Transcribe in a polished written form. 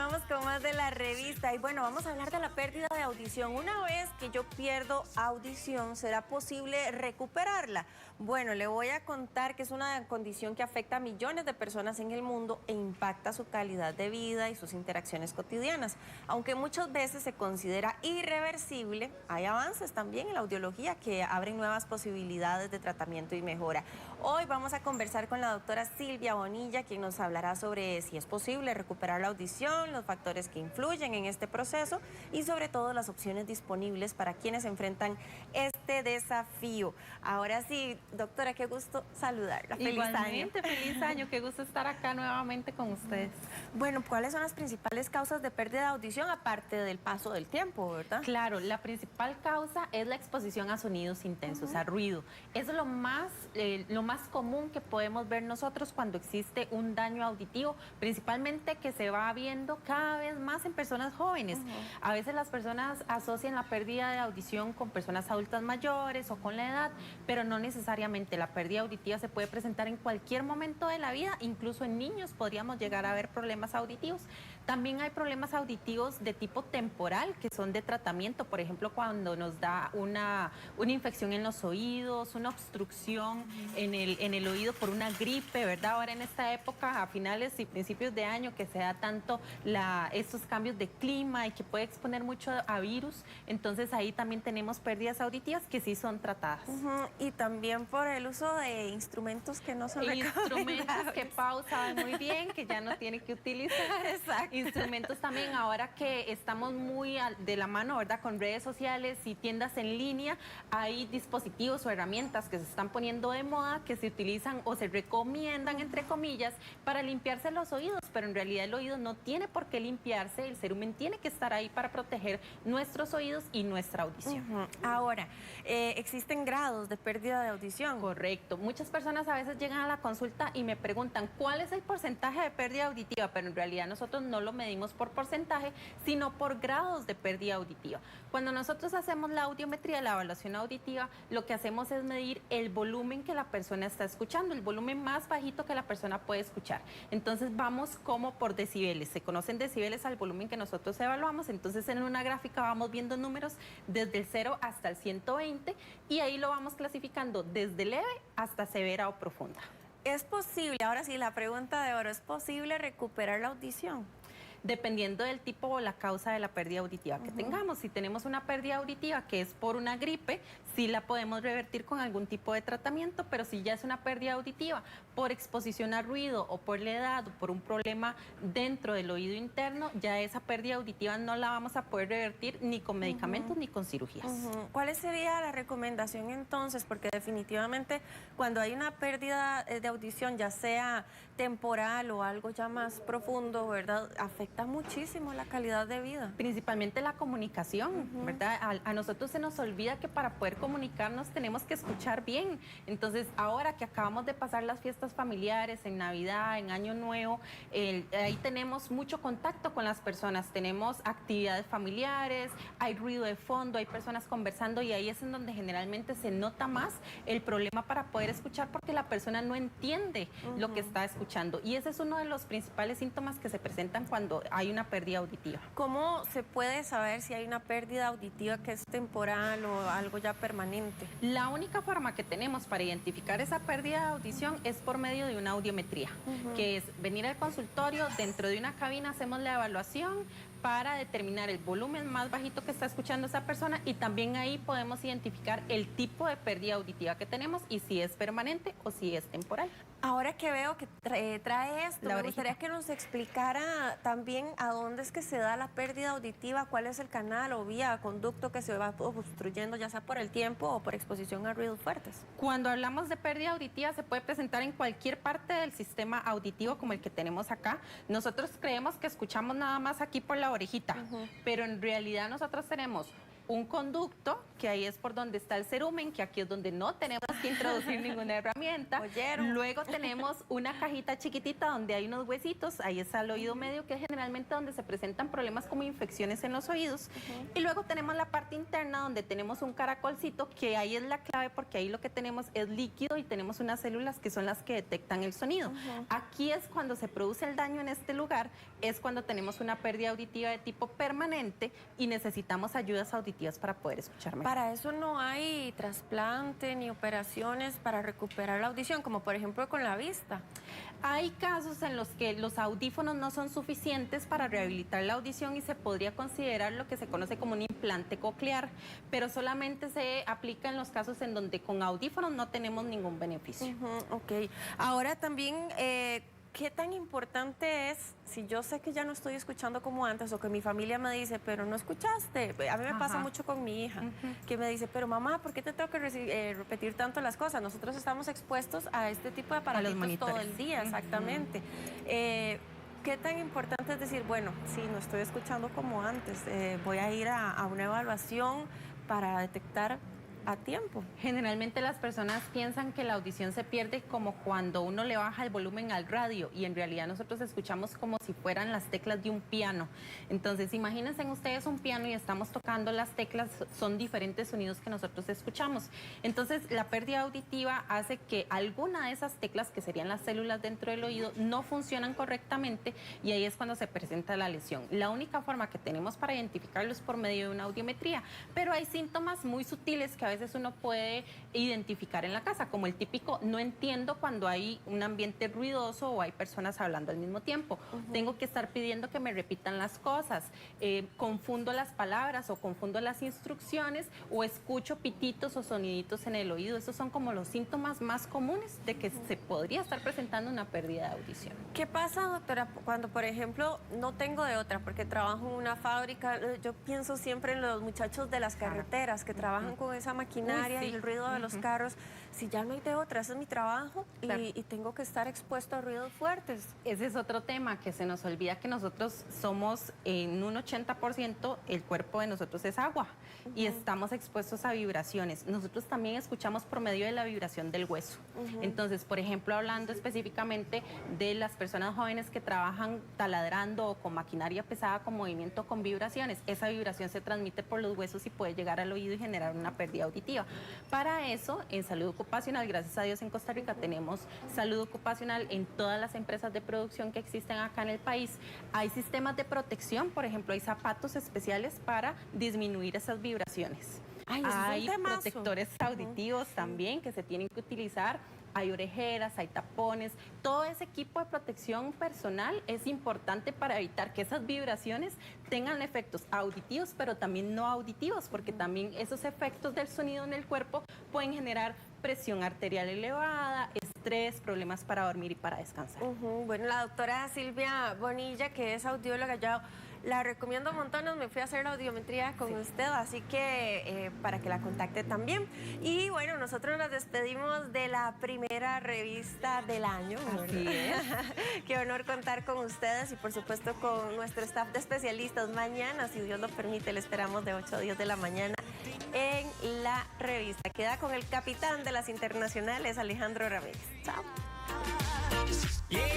Continuamos con más de la revista y bueno, vamos a hablar de la pérdida de audición. Una vez que yo pierdo audición, ¿será posible recuperarla? Bueno, le voy a contar que es una condición que afecta a millones de personas en el mundo e impacta su calidad de vida y sus interacciones cotidianas. Aunque muchas veces se considera irreversible, hay avances también en la audiología que abren nuevas posibilidades de tratamiento y mejora. Hoy vamos a conversar con la doctora Silvia Bonilla, quien nos hablará sobre si es posible recuperar la audición, los factores que influyen en este proceso y sobre todo las opciones disponibles para quienes enfrentan este desafío. Ahora sí, doctora, qué gusto saludarla. Feliz Igualmente, año. feliz año, qué gusto estar acá nuevamente con ustedes. Bueno, ¿cuáles son las principales causas de pérdida de audición aparte del paso del tiempo, verdad? Claro, la principal causa es la exposición a sonidos intensos, a ruido. Eso es lo más común que podemos ver nosotros cuando existe un daño auditivo, principalmente que se va viendo cada vez más en personas jóvenes. A veces las personas asocian la pérdida de audición con personas adultas mayores o con la edad, pero no necesariamente. La pérdida auditiva se puede presentar en cualquier momento de la vida, incluso en niños podríamos llegar a ver problemas auditivos. También hay problemas auditivos de tipo temporal que son de tratamiento, por ejemplo, cuando nos da una infección en los oídos, una obstrucción en el oído por una gripe, ¿verdad? Ahora en esta época, a finales y principios de año, que se da tanto estos cambios de clima y que puede exponer mucho a virus, entonces ahí también tenemos pérdidas auditivas que sí son tratadas. Y también por el uso de instrumentos que no son Instrumentos que Pau sabe muy bien, que ya no tiene que utilizar. Exacto. Instrumentos también, ahora que estamos muy de la mano, ¿verdad? Con redes sociales y tiendas en línea, hay dispositivos o herramientas que se están poniendo de moda, que se utilizan o se recomiendan, entre comillas, para limpiarse los oídos, pero en realidad el oído no tiene por qué limpiarse, el cerumen tiene que estar ahí para proteger nuestros oídos y nuestra audición. Ahora, ¿existen grados de pérdida de audición? Correcto. Muchas personas a veces llegan a la consulta y me preguntan ¿cuál es el porcentaje de pérdida auditiva? Pero en realidad nosotros no lo medimos por porcentaje, sino por grados de pérdida auditiva. Cuando nosotros hacemos la audiometría, la evaluación auditiva, lo que hacemos es medir el volumen que la persona está escuchando, el volumen más bajito que la persona puede escuchar. Entonces vamos como por decibeles. Se conocen decibeles al volumen que nosotros evaluamos. Entonces en una gráfica vamos viendo números desde el 0 hasta el 120 y ahí lo vamos clasificando desde leve hasta severa o profunda. ¿Es posible, ahora sí, la pregunta de oro, ¿es posible recuperar la audición? Dependiendo del tipo o la causa de la pérdida auditiva que tengamos. Si tenemos una pérdida auditiva que es por una gripe, sí la podemos revertir con algún tipo de tratamiento, pero si ya es una pérdida auditiva por exposición a ruido o por la edad o por un problema dentro del oído interno, ya esa pérdida auditiva no la vamos a poder revertir ni con medicamentos ni con cirugías. ¿Cuál sería la recomendación entonces? Porque definitivamente cuando hay una pérdida de audición, ya sea temporal o algo ya más profundo, ¿verdad? Afecta muchísimo la calidad de vida. Principalmente la comunicación, ¿verdad? A nosotros se nos olvida que para poder comunicarnos tenemos que escuchar bien. Entonces, ahora que acabamos de pasar las fiestas familiares, en Navidad, en Año Nuevo, ahí tenemos mucho contacto con las personas, tenemos actividades familiares, hay ruido de fondo, hay personas conversando y ahí es en donde generalmente se nota más el problema para poder escuchar porque la persona no entiende lo que está escuchando. Y ese es uno de los principales síntomas que se presentan cuando hay una pérdida auditiva. ¿Cómo se puede saber si hay una pérdida auditiva que es temporal o algo ya permanente? La única forma que tenemos para identificar esa pérdida de audición es por medio de una audiometría, que es venir al consultorio, dentro de una cabina hacemos la evaluación para determinar el volumen más bajito que está escuchando esa persona y también ahí podemos identificar el tipo de pérdida auditiva que tenemos y si es permanente o si es temporal. Ahora que veo que trae esto, me gustaría que nos explicara también a dónde es que se da la pérdida auditiva, cuál es el canal o vía, conducto que se va obstruyendo, ya sea por el tiempo o por exposición a ruidos fuertes. Cuando hablamos de pérdida auditiva se puede presentar en cualquier parte del sistema auditivo como el que tenemos acá. Nosotros creemos que escuchamos nada más aquí por la orejita, pero en realidad nosotros tenemos un conducto, que ahí es por donde está el cerumen, que aquí es donde no tenemos que introducir ninguna herramienta. ¿Oyeron? Luego tenemos una cajita chiquitita donde hay unos huesitos, ahí está el oído medio, que es generalmente donde se presentan problemas como infecciones en los oídos. Y luego tenemos la parte interna donde tenemos un caracolcito, que ahí es la clave porque ahí lo que tenemos es líquido y tenemos unas células que son las que detectan el sonido. Aquí es cuando se produce el daño en este lugar, es cuando tenemos una pérdida auditiva de tipo permanente y necesitamos ayudas auditivas para poder escuchar mejor. Para eso no hay trasplante ni operaciones para recuperar la audición, como por ejemplo con la vista. Hay casos en los que los audífonos no son suficientes para rehabilitar la audición y se podría considerar lo que se conoce como un implante coclear, pero solamente se aplica en los casos en donde con audífonos no tenemos ningún beneficio. Ok. Ahora también, ¿qué tan importante es, si yo sé que ya no estoy escuchando como antes o que mi familia me dice, pero no escuchaste? A mí me pasa mucho con mi hija, que me dice, pero mamá, ¿por qué te tengo que repetir tanto las cosas? Nosotros estamos expuestos a este tipo de aparatos todo el día, exactamente. ¿Qué tan importante es decir, bueno, sí, no estoy escuchando como antes, voy a ir a una evaluación para detectar a tiempo? Generalmente las personas piensan que la audición se pierde como cuando uno le baja el volumen al radio y en realidad nosotros escuchamos como si fueran las teclas de un piano. Entonces imagínense ustedes un piano y estamos tocando las teclas, son diferentes sonidos que nosotros escuchamos. Entonces la pérdida auditiva hace que alguna de esas teclas, que serían las células dentro del oído, no funcionan correctamente y ahí es cuando se presenta la lesión. La única forma que tenemos para identificarlo es por medio de una audiometría, pero hay síntomas muy sutiles que a veces uno puede identificar en la casa, como el típico no entiendo cuando hay un ambiente ruidoso o hay personas hablando al mismo tiempo. Tengo que estar pidiendo que me repitan las cosas, confundo las palabras o confundo las instrucciones o escucho pititos o soniditos en el oído. Esos son como los síntomas más comunes de que se podría estar presentando una pérdida de audición. ¿Qué pasa, doctora, cuando, por ejemplo, no tengo de otra, porque trabajo en una fábrica? Yo pienso siempre en los muchachos de las carreteras que trabajan con esa maquinaria y el ruido de los carros. Si ya no hay de otra, ese es mi trabajo y tengo que estar expuesto a ruidos fuertes. Ese es otro tema que se nos olvida, que nosotros somos en un 80%, el cuerpo de nosotros es agua y estamos expuestos a vibraciones. Nosotros también escuchamos por medio de la vibración del hueso. Entonces, por ejemplo, hablando específicamente de las personas jóvenes que trabajan taladrando o con maquinaria pesada con movimiento con vibraciones, esa vibración se transmite por los huesos y puede llegar al oído y generar una pérdida auditiva. Para eso, en salud ocupacional, gracias a Dios en Costa Rica tenemos salud ocupacional en todas las empresas de producción que existen acá en el país. Hay sistemas de protección, por ejemplo, hay zapatos especiales para disminuir esas vibraciones. Hay protectores auditivos también que se tienen que utilizar. Hay orejeras, hay tapones, todo ese equipo de protección personal es importante para evitar que esas vibraciones tengan efectos auditivos, pero también no auditivos, porque también esos efectos del sonido en el cuerpo pueden generar presión arterial elevada, estrés, problemas para dormir y para descansar. Bueno, la doctora Silvia Bonilla, que es audióloga, yo la recomiendo montones, me fui a hacer la audiometría con usted, así que para que la contacte también. Y bueno, nosotros nos despedimos de la primera revista del año. Así es. Qué honor contar con ustedes y por supuesto con nuestro staff de especialistas. Mañana, si Dios lo permite, le esperamos de 8 a 10 de la mañana en la revista. Queda con el capitán de las internacionales, Alejandro Ramírez. Chao.